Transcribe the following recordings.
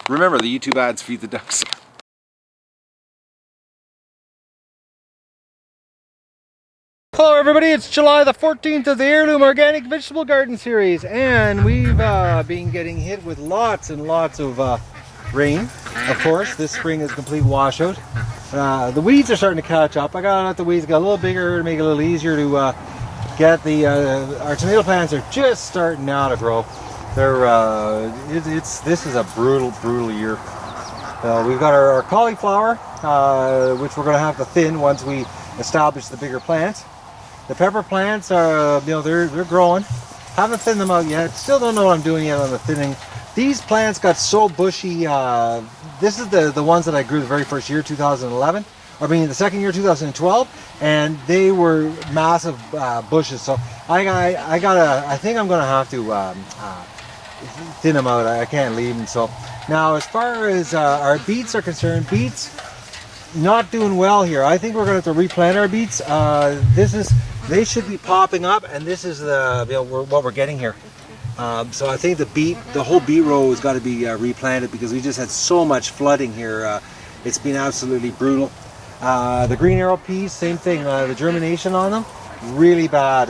Remember, the YouTube ads feed the ducks. Hello everybody, it's July the 14th of the Heirloom Organic Vegetable Garden Series, and we've been getting hit with lots and lots of rain. Of course, this spring is a complete washout. The weeds are starting to catch up. I gotta let the weeds get a little bigger to make it a little easier to get the, our tomato plants are just starting now to grow. They're, this is a brutal year. We've got our cauliflower, which we're gonna have to thin once we establish the bigger plants. The pepper plants are, they're growing. Haven't thinned them out yet. Still don't know what I'm doing yet on the thinning. These plants got so bushy. This is the ones that I grew the very first year, 2011. I mean, the second year, 2012, and they were massive bushes. So I think I'm gonna have to thin them out. I can't leave them. So now, as far as our beets are concerned, beets not doing well here. I think we're gonna have to replant our beets. They should be popping up, and this is the what we're getting here. So I think the whole beet row has got to be replanted because we just had so much flooding here. It's been absolutely brutal. The green arrow peas, same thing. The germination on them, really bad.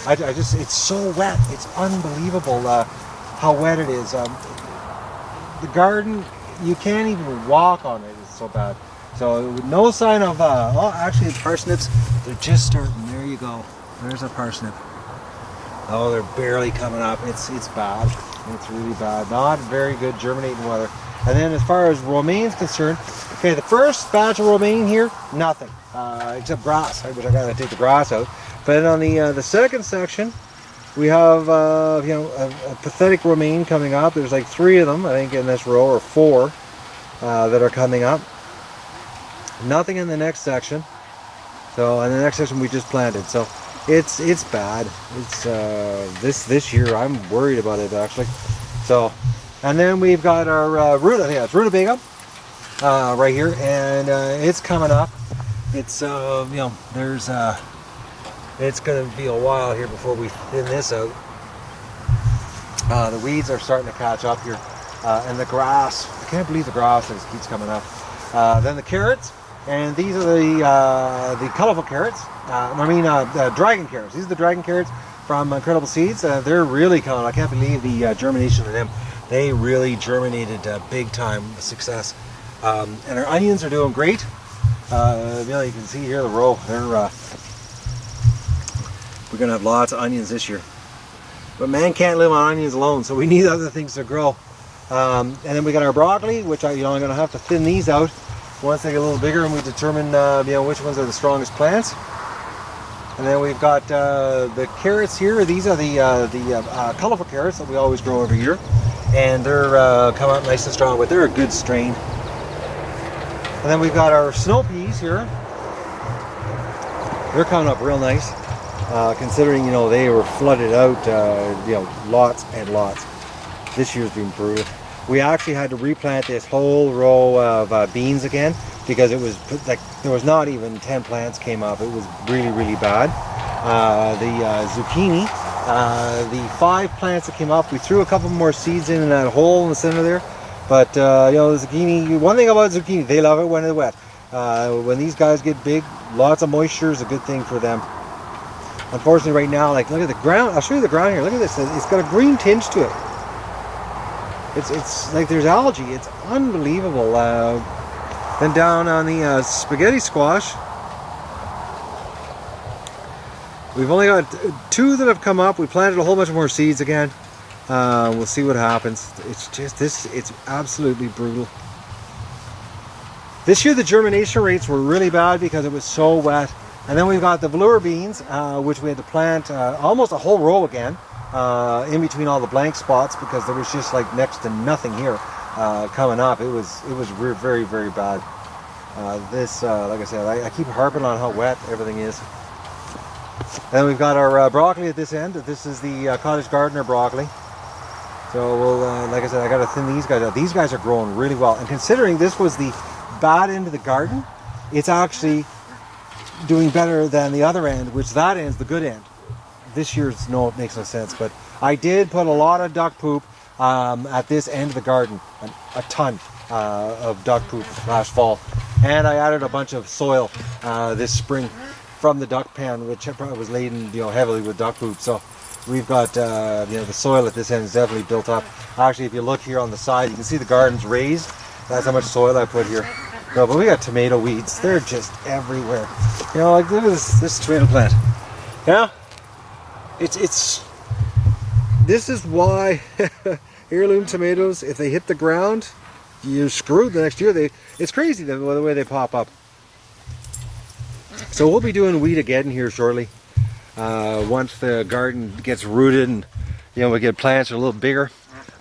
It's so wet. It's unbelievable how wet it is. The garden, you can't even walk on it. It's so bad. So no sign of, oh, actually the parsnips, they're just starting. There you go. There's a parsnip. Oh, they're barely coming up. It's bad. It's really bad. Not very good germinating weather. And then as far as romaine's concerned, okay, the first batch of romaine here, nothing, except grass, which I gotta take the grass out. But on the second section, we have, a pathetic romaine coming up. There's like 3 of them, I think, in this row, or 4 that are coming up. Nothing in the next section. So in the next section we just planted. So it's bad. It's this year I'm worried about it actually. So, and then we've got our it's rutabaga right here, and it's coming up. It's there's it's gonna be a while here before we thin this out. The weeds are starting to catch up here, and the grass. I can't believe the grass keeps coming up. Then the carrots. And these are the colorful carrots. Dragon carrots. These are the dragon carrots from Incredible Seeds. They're really coming. I can't believe the germination of them. They really germinated big time success. And our onions are doing great. You can see here the row. We're gonna have lots of onions this year. But man can't live on onions alone, so we need other things to grow. And then we got our broccoli, which I'm gonna have to thin these out once they get a little bigger, and we determine which ones are the strongest plants. And then we've got the carrots here. These are the colorful carrots that we always grow every year, and they're coming up nice and strong, but they're a good strain. And then we've got our snow peas here. They're coming up real nice, considering they were flooded out, lots and lots. This year's been brutal. We actually had to replant this whole row of beans again because it was like there was not even 10 plants came up. It was really bad. The zucchini, the 5 plants that came up, we threw a couple more seeds in that hole in the center there. But the zucchini, one thing about zucchini, they love it when it's wet. When these guys get big, lots of moisture is a good thing for them. Unfortunately, right now, look at the ground. I'll show you the ground here. Look at this. It's got a green tinge to it. It's like there's algae. It's unbelievable. Then down on the spaghetti squash, we've only got 2 that have come up. We planted a whole bunch more seeds again. We'll see what happens. It's just it's absolutely brutal. This year the germination rates were really bad because it was so wet. And then we've got the velour beans, which we had to plant almost a whole row again. In between all the blank spots because there was just like next to nothing here coming up. It was very bad. Like I said, I keep harping on how wet everything is. And we've got our broccoli at this end. This is the cottage gardener broccoli. So we'll, like I said, I got to thin these guys out. These guys are growing really well. And considering this was the bad end of the garden, it's actually doing better than the other end, which that end's the good end. This year's, no, it makes no sense, but I did put a lot of duck poop at this end of the garden, a ton of duck poop last fall. And I added a bunch of soil this spring from the duck pan, which was laden, heavily with duck poop. So we've got, the soil at this end is definitely built up. Actually, if you look here on the side, you can see the garden's raised. That's how much soil I put here. No, but we got tomato weeds. They're just everywhere. Like look at this tomato plant. This is why heirloom tomatoes, if they hit the ground, you're screwed the next year. It's crazy the way they pop up. So we'll be doing weed again here shortly. Once the garden gets rooted and we get plants that are a little bigger.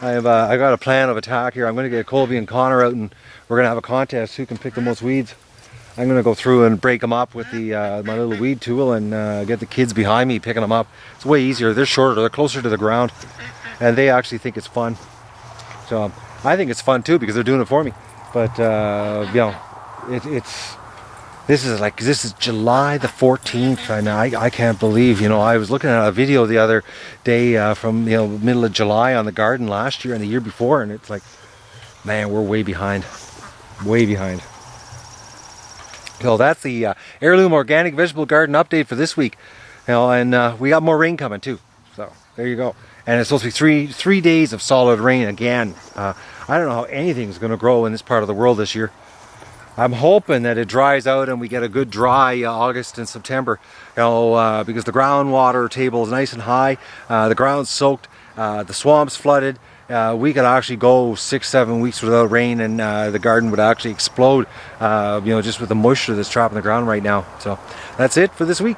I got a plan of attack here. I'm going to get Colby and Connor out and we're going to have a contest who can pick the most weeds. I'm going to go through and break them up with my little weed tool and get the kids behind me picking them up. It's way easier. They're shorter. They're closer to the ground, and they actually think it's fun. So I think it's fun too because they're doing it for me. But this is July the 14th, and I can't believe. I was looking at a video the other day from middle of July on the garden last year and the year before, and it's like, man, we're way behind. Way behind. So that's the Heirloom Organic Vegetable Garden update for this week. And we got more rain coming too. So there you go. And it's supposed to be three days of solid rain again. I don't know how anything's going to grow in this part of the world this year. I'm hoping that it dries out and we get a good dry August and September. Because the groundwater table is nice and high. The ground's soaked. The swamp's flooded. We could actually go 6-7 weeks without rain and the garden would actually explode, just with the moisture that's trapped in the ground right now. So that's it for this week.